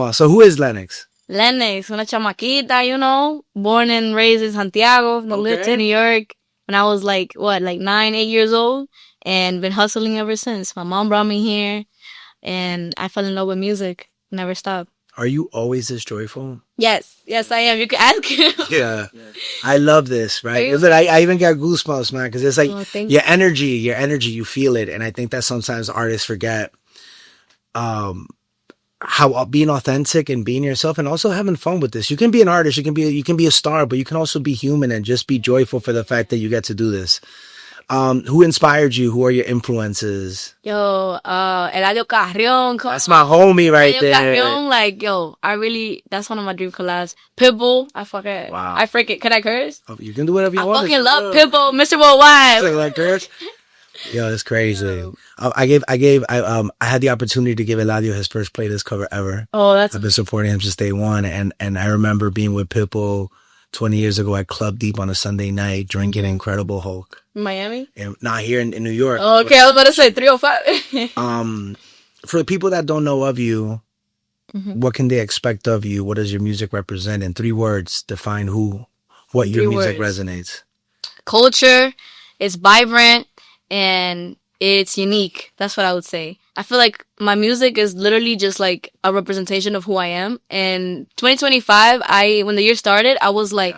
Wow, so who is Lennox? LENEXX, una chamaquita, you know, born and raised in Santiago, lived in New York when I was like, 9, 8 years old, and been hustling ever since. My mom brought me here, and I fell in love with music. Never stopped. Are you always this joyful? Yes, I am. You can ask him. Yeah. I love this, right? Are you- I even got goosebumps, man, because it's like Oh, thank your energy, you feel it. And I think that sometimes artists forget how being authentic and being yourself and also having fun with this. You can be an artist, you can be a star, but you can also be human and just be joyful for the fact that you get to do this. Who inspired you? Who are your influences? Yo, Eladio Carrion. That's my homie right Eladio there. Carrion, like, yo, that's one of my dream collabs. Pitbull, I forget. Wow. I freaking, can I curse? Oh, you can do whatever you I want. fucking love Pitbull, Mr. Worldwide. Like curse? Yo, it's crazy. I had the opportunity to give Eladio his first playlist cover ever. Oh, that's I've been supporting him since day one, and I remember being with Pitbull 20 years ago at Club Deep on a Sunday night, drinking Incredible Hulk. Miami? And not here in New York. Oh, okay, I was about to say 305. For the people that don't know of you, what can they expect of you? What does your music represent? In 3 words, define what your music resonates. Culture, it's vibrant, and it's unique. That's what I would say. I feel like my music is literally just like a representation of who I am. And 2025, when the year started, I was like,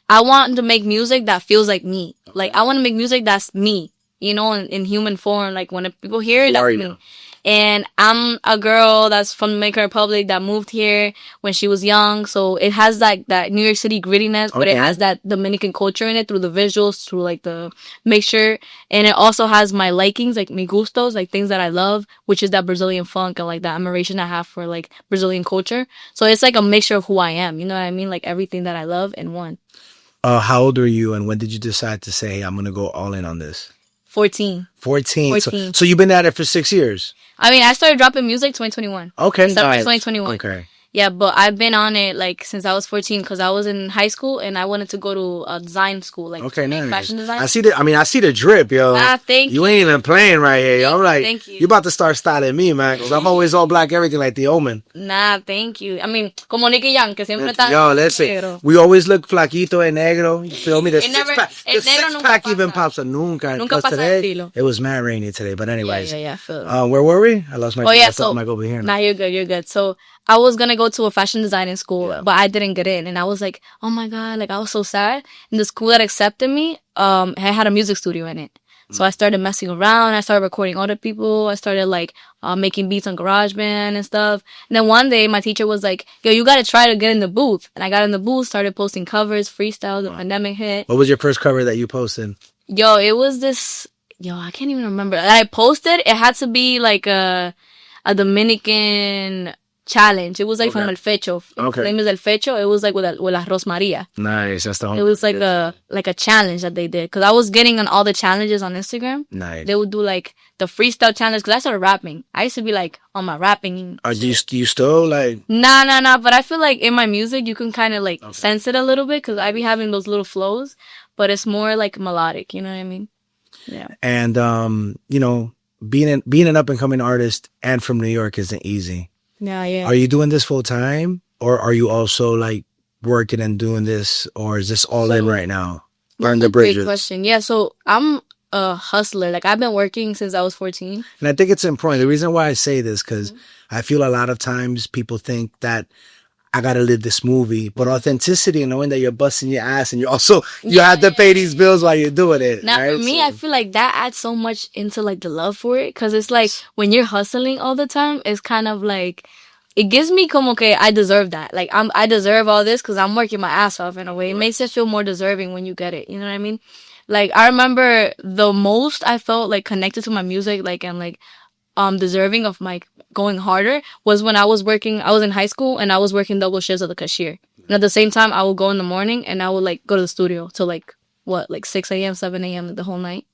I want to make music that feels like me. Okay. Like, I want to make music that's me, you know, in human form. Like, when people hear it, that's me. And I'm a girl that's from Dominican Republic that moved here when she was young. So it has like that New York City grittiness, but it has that Dominican culture in it through the visuals, through like the mixture. And it also has my likings, like mi gustos, like things that I love, which is that Brazilian funk and like the admiration I have for like Brazilian culture. So it's like a mixture of who I am. You know what I mean? Like everything that I love in one. How old are you and when did you decide to say, hey, I'm going to go all in on this? 14. 14. So you've been at it for 6 years? I mean, I started dropping music 2021. Okay. Nice. 2021. Okay. Yeah, but I've been on it like since I was 14 because I was in high school and I wanted to go to a design school, like nice. fashion design. I see the drip, yo. Thank you. You ain't even playing right here. Yo. I'm like, thank you. You about to start styling me, man, because I'm always all black, everything like the Omen. Nah, thank you. I mean, como Nicky Young, que siempre está. Yo, listen, we always look flaquito and negro. You feel me? The six-pack even pops up. Nunca pasa today, it was mad rainy today, but anyways. Yeah, I feel it. Where were we? I lost my mic over here. Nah, you're good. So I was gonna go to a fashion designing school, but I didn't get in. And I was like, oh my God, like I was so sad. And the school that accepted me, had a music studio in it. So I started messing around. I started recording other people. I started like, making beats on GarageBand and stuff. And then one day my teacher was like, yo, you gotta try to get in the booth. And I got in the booth, started posting covers, freestyle, the pandemic hit. What was your first cover that you posted? Yo, it was this, I can't even remember. I posted, it had to be like a Dominican challenge. It was like from El Fecho. Okay. His name is El Fecho. It was like with Arroz Maria. Nice. That's the whole. It was like a challenge that they did. Because I was getting on all the challenges on Instagram. Nice. They would do like the freestyle challenge. Because I started rapping. I used to be like on my rapping. Do you still like? Nah. But I feel like in my music, you can kind of like sense it a little bit. Because I be having those little flows. But it's more like melodic. You know what I mean? Yeah. And, you know, being an up and coming artist and from New York isn't easy. Yeah. Are you doing this full time, or are you also like working and doing this, or is this all in right now? Burn the bridges. Great question. Yeah, so I'm a hustler. Like I've been working since I was 14. And I think it's important. The reason why I say this, because I feel a lot of times people think that I gotta live this movie, but authenticity and knowing that you're busting your ass and you have to pay these bills while you're doing it. Now for me, I feel like that adds so much into like the love for it, because it's like when you're hustling all the time, it's kind of like it gives me como que I deserve that. Like I deserve all this because I'm working my ass off in a way. It makes it feel more deserving when you get it. You know what I mean? Like I remember the most I felt like connected to my music, like and like deserving of my going harder was when I was in high school and I was working double shifts as a cashier. And at the same time, I would go in the morning and I would like go to the studio till like 6 a.m., 7 a.m. the whole night.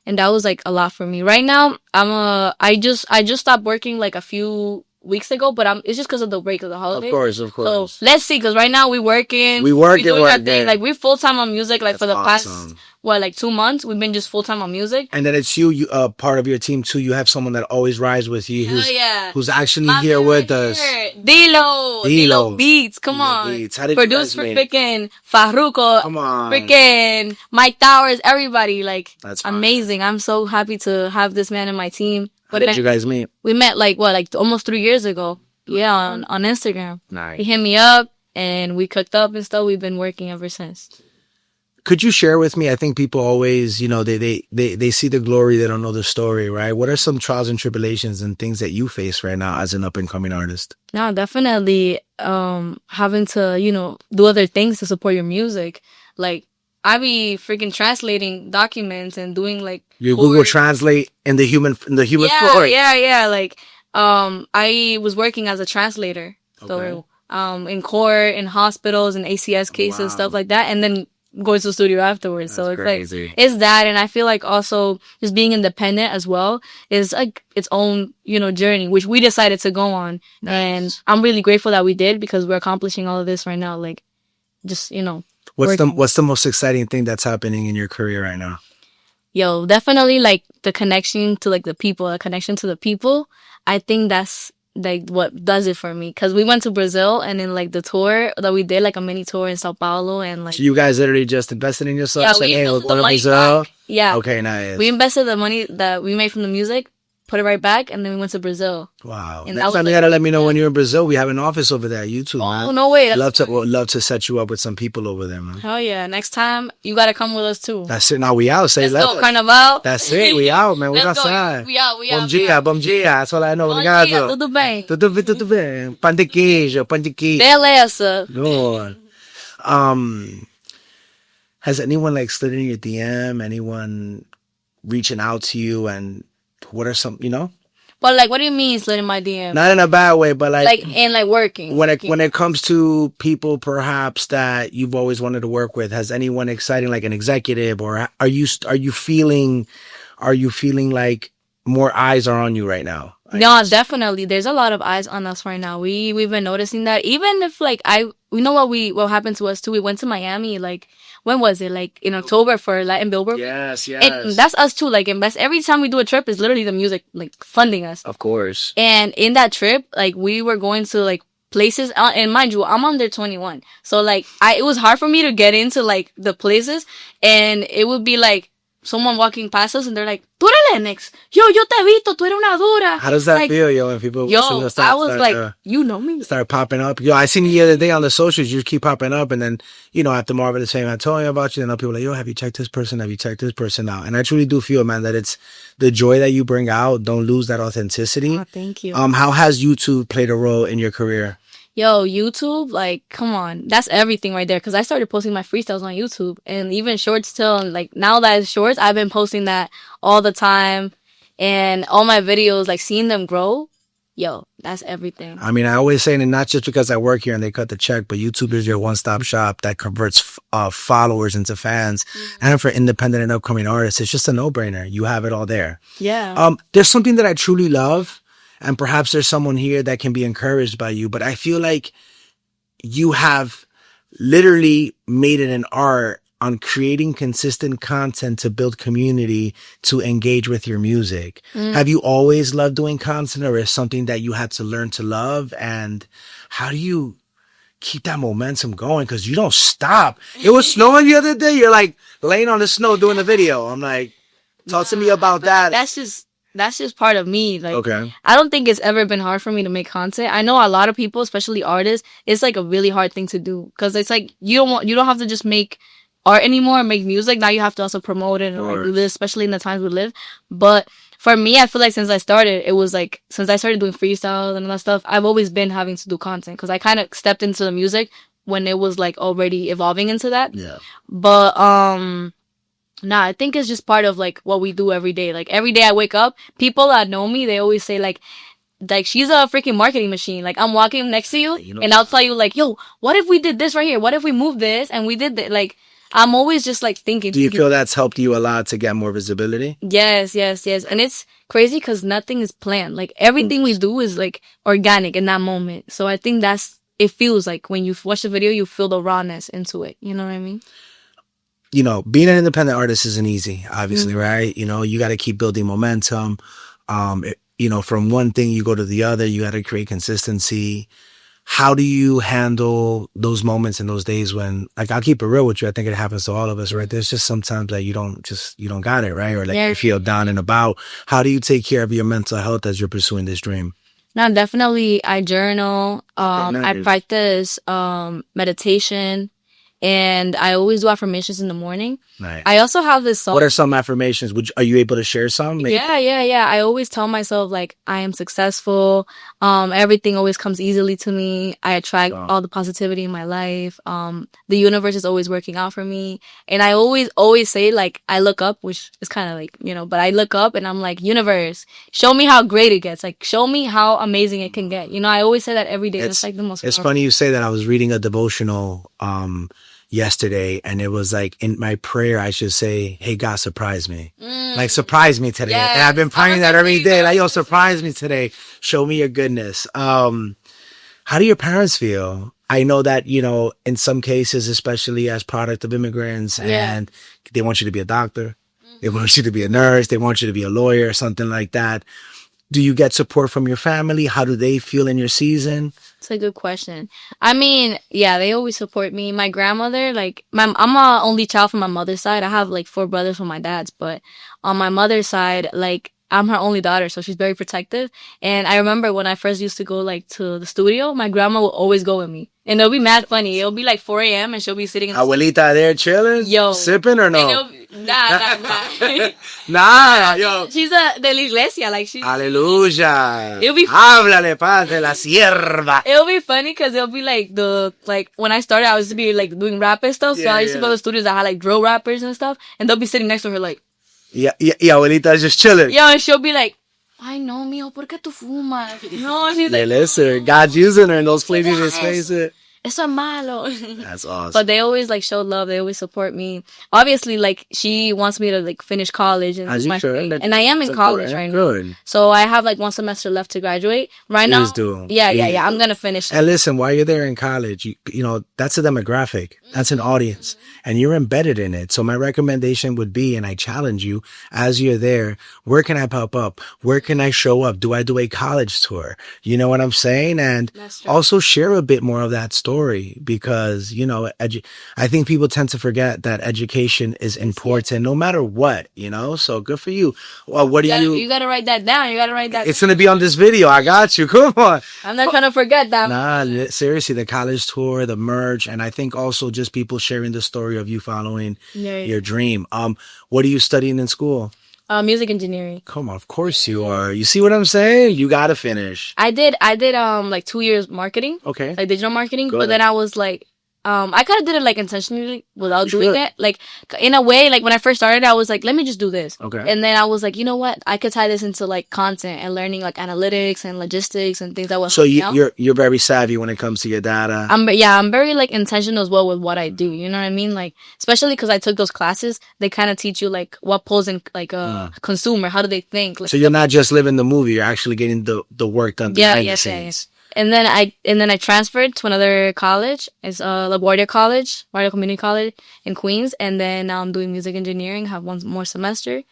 And that was like a lot for me. Right now, I just stopped working like a few weeks ago, but it's just because of the break of the holiday. Of course. So let's see, because right now we working. We doing our thing. Like we're full time on music. Like That's for the awesome. past 2 months, we've been just full time on music. And then it's you, part of your team too. You have someone that always rides with you, who's actually My here man with right us. here. Dilo Beats. Come on. Beats. How did Produced you for guys meet? freaking Farruko. Come on. Freaking Mike Towers. Everybody. Like, That's fine. amazing. I'm so happy to have this man in my team. How did you guys meet? We met like almost 3 years ago. Yeah, on Instagram. Nice. He hit me up and we cooked up and stuff. We've been working ever since. Could you share with me? I think people always, they see the glory, they don't know the story, right? What are some trials and tribulations and things that you face right now as an up and coming artist? No, definitely having to, do other things to support your music. Like, I be freaking translating documents and doing like Your Google Translate in the human story. Yeah. Like, I was working as a translator. So, in court, in hospitals, in ACS cases, stuff like that. And then going to the studio afterwards. So it's crazy. like, it's that. And I feel like also just being independent as well is like its own, journey, which we decided to go on. Nice. And I'm really grateful that we did because we're accomplishing all of this right now. Like, just, What's the most exciting thing that's happening in your career right now? Yo, definitely like the connection to like the people, I think that's like what does it for me. Cause we went to Brazil and in like the tour that we did, like a mini tour in Sao Paulo and like. So you guys literally just invested in yourself? Yeah, we invested the money back. Yeah. Okay, nice. We invested the money that we made from the music, put it right back, and then we went to Brazil. Wow. And Next time you gotta let me know when you're in Brazil. We have an office over there, YouTube, man. Oh, no way. Would love to set you up with some people over there, man. Hell yeah. Next time, you gotta come with us too. That's it. Now we out. Say let's go, Carnival. That's it. We out, man. We outside. We out. Bom dia. That's all I know. Bom dia, tudo bem. Tudo bem. Pão de queijo. Beleza. Good. Has anyone like slid in your DM? Anyone reaching out to you? And what are some, But like, what do you mean slid in my DM? Not in a bad way, but like working. When it comes to people perhaps that you've always wanted to work with, has anyone exciting like an executive, or are you feeling like more eyes are on you right now? No, definitely. There's a lot of eyes on us right now. We've been noticing that. Even if like we know what happened to us too. We went to Miami, like, when was it? Like in October for Latin Billboard. Yes. And that's us too. Like, every time we do a trip, it's literally the music like funding us. Of course. And in that trip, like, we were going to like places, and mind you, I'm under 21, so like it was hard for me to get into like the places, and it would be like someone walking past us and they're like, "Tú eres LENEXX. Yo te visto, tú eres una dura." How does that like, feel, yo? When people, I was like, you know me. Start popping up. Yo, I seen you the other day on the socials. You keep popping up, and then after Marvin is saying, "I told you about you," and then people are like, "Yo, have you checked this person? Have you checked this person out?" And I truly do feel, man, that it's the joy that you bring out. Don't lose that authenticity. Oh, thank you. How has YouTube played a role in your career? Yo, YouTube, like, come on. That's everything right there. Because I started posting my freestyles on YouTube. And even shorts too. And like, now that it's shorts, I've been posting that all the time. And all my videos, like, seeing them grow, yo, that's everything. I mean, I always say, and not just because I work here and they cut the check, but YouTube is your one-stop shop that converts followers into fans. Mm-hmm. And for independent and upcoming artists, it's just a no-brainer. You have it all there. Yeah. There's something that I truly love. And perhaps there's someone here that can be encouraged by you, but I feel like you have literally made it an art on creating consistent content to build community, to engage with your music. Mm. Have you always loved doing content, or is something that you had to learn to love? And how do you keep that momentum going? Because you don't stop. It was snowing the other day. You're like laying on the snow doing a video. I'm like, talk to me about that. That's just part of me. Like, okay. I don't think it's ever been hard for me to make content. I know a lot of people, especially artists, it's like a really hard thing to do, because it's like you don't have to just make art anymore, make music. Now you have to also promote it and like do this, especially in the times we live. But for me, I feel like since I started doing freestyles and all that stuff, I've always been having to do content, because I kind of stepped into the music when it was like already evolving into that. Yeah. But nah, I think it's just part of like what we do every day. Like, every day I wake up, people that know me, they always say like she's a freaking marketing machine. Like, I'm walking next to you and I'll tell you like, yo, what if we did this right here? What if we moved this and we did that? Like, I'm always just like thinking. Do you feel that's helped you a lot to get more visibility? Yes. And it's crazy because nothing is planned. Like everything we do is like organic in that moment. So I think it feels like when you watch the video, you feel the rawness into it. You know what I mean? You know, being an independent artist isn't easy, obviously, right? You know, you got to keep building momentum. You know, from one thing you go to the other, you got to create consistency. How do you handle those moments and those days when, like, I'll keep it real with you. I think it happens to all of us, right? There's just sometimes that you don't got it, right? Or like you feel down and about. How do you take care of your mental health as you're pursuing this dream? Now, definitely I journal. Nice. I practice, meditation. And I always do affirmations in the morning. Nice. I also have this song. What are some affirmations? Are you able to share some? Maybe? Yeah. I always tell myself like I am successful. Everything always comes easily to me. I attract all the positivity in my life. The universe is always working out for me. And I always say like I look up, which is kind of like, you know, but I look up and I'm like, universe, show me how great it gets. Like show me how amazing it can get. You know, I always say that every day. It's like the most It's powerful. funny you say that. I was reading a devotional yesterday, and it was like in my prayer I should say, hey God, surprise me. Like surprise me today. Yes. And I've been praying that every day. Like, yo, surprise me today. Show me your goodness. How do your parents feel? I know that, you know, in some cases, especially as product of immigrants, and they want you to be a doctor. They want you to be a nurse. They want you to be a lawyer or something like that. Do you get support from your family? How do they feel in your season? It's a good question. I mean, yeah, they always support me. My grandmother, like, I'm a only child from my mother's side. I have like 4 brothers from my dad's, but on my mother's side, like, I'm her only daughter, so she's very protective. And I remember when I first used to go like to the studio, my grandma will always go with me. And it'll be mad funny. It'll be like 4 a.m. and she'll be sitting in the Abuelita there chilling? Yo. Sipping or no? Nah. Nah, yo. She's de la iglesia, like she's... Aleluya. It'll be... Háblale, paz de la sierva. It'll be funny because it'll be like when I started, I was to be like doing rap and stuff. So I used to go to studios that had like drill rappers and stuff. And they'll be sitting next to her like... Yeah, abuelita's just chilling. Yeah, and she'll be like, ay, no, mijo, ¿por qué tú fumas? No, she's like... Listen, God's using her in those places in space. Eso es malo. That's awesome. But they always like show love. They always support me. Obviously, like she wants me to like finish college and and I am in college right now. So I have like 1 semester left to graduate. Right now, yeah. I'm gonna finish. And listen, while you're there in college, you know that's a demographic, that's an audience, and you're embedded in it. So my recommendation would be, and I challenge you as you're there, where can I pop up? Where can I show up? Do I do a college tour? You know what I'm saying? And also share a bit more of that story. Because, you know, I think people tend to forget that education is important no matter what, you know? So good for you. Well, what do you... You got to write that down. It's going to be on this video. I got you. Come on. I'm not trying to forget that. Nah, seriously, the college tour, the merch, and I think also just people sharing the story of you following your dream. What are you studying in school? Music engineering. Come on, of course you are. You see what I'm saying? You gotta finish. I did like 2 years marketing. Okay. Like digital marketing. But then I was like, I kind of did it like intentionally without doing it. Like in a way, like when I first started, I was like, let me just do this. Okay. And then I was like, you know what? I could tie this into like content and learning like analytics and logistics and things that was. So you're very savvy when it comes to your data. I'm very like intentional as well with what I do. You know what I mean? Like especially because I took those classes, they kind of teach you like what pulls in like a consumer. How do they think? Like, so you're not just living the movie; you're actually getting the work done behind the scenes. And then I transferred to another college. It's LaGuardia College, LaGuardia Community College in Queens. And then now I'm doing music engineering, have 1 more semester.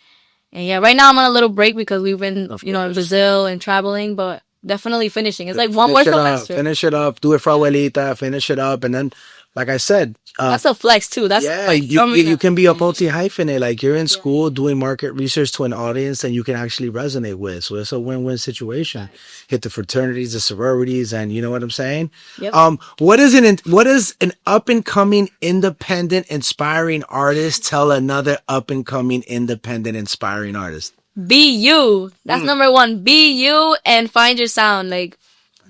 And yeah, right now I'm on a little break because we've been, in Brazil and traveling, but definitely finishing. It's like 1 more semester. Finish it up. Do it for abuelita. Finish it up. And then, like I said, that's a flex too. That's you can be a multi-hyphenate. Like you're in school doing market research to an audience and you can actually resonate with. So it's a win-win situation. Hit the fraternities, the sororities, and you know what I'm saying? Yep. What is an up-and-coming independent inspiring artist tell another up-and-coming independent inspiring artist? Be you. That's number 1. Be you and find your sound. Like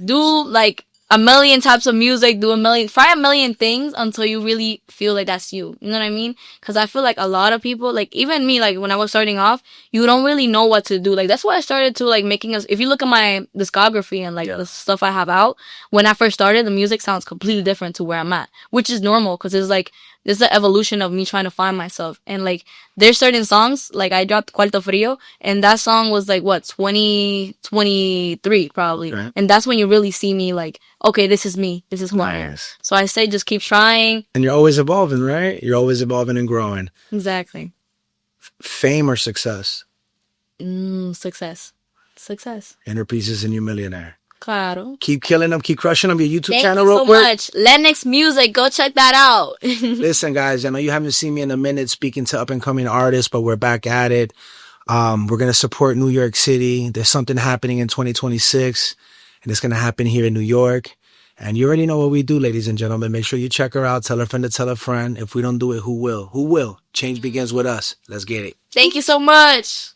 do like a million types of music, try a million things until you really feel like that's you. You know what I mean? Because I feel like a lot of people, like even me, like when I was starting off, you don't really know what to do. Like that's why I started to like making if you look at my discography and like the stuff I have out, when I first started, the music sounds completely different to where I'm at, which is normal because it's like this is the evolution of me trying to find myself. And like, there's certain songs, like I dropped Cuarto Frio, and that song was like, what, 2023 probably. Right. And that's when you really see me like, okay, this is me. This is who I am. Nice. So I say just keep trying. And you're always evolving, right? You're always evolving and growing. Exactly. Fame or success? Success. Success. Inner Peace is a new millionaire. Claro. Keep killing them. Keep crushing them. Your YouTube Thank channel you real so quick. much. LENEXX Music. Go check that out. Listen, guys, I know you haven't seen me in a minute speaking to up-and-coming artists, but we're back at it. We're going to support New York City. There's something happening in 2026, and it's going to happen here in New York. And you already know what we do, ladies and gentlemen. Make sure you check her out. Tell a friend to tell a friend. If we don't do it, who will? Who will? Change begins with us. Let's get it. Thank you so much.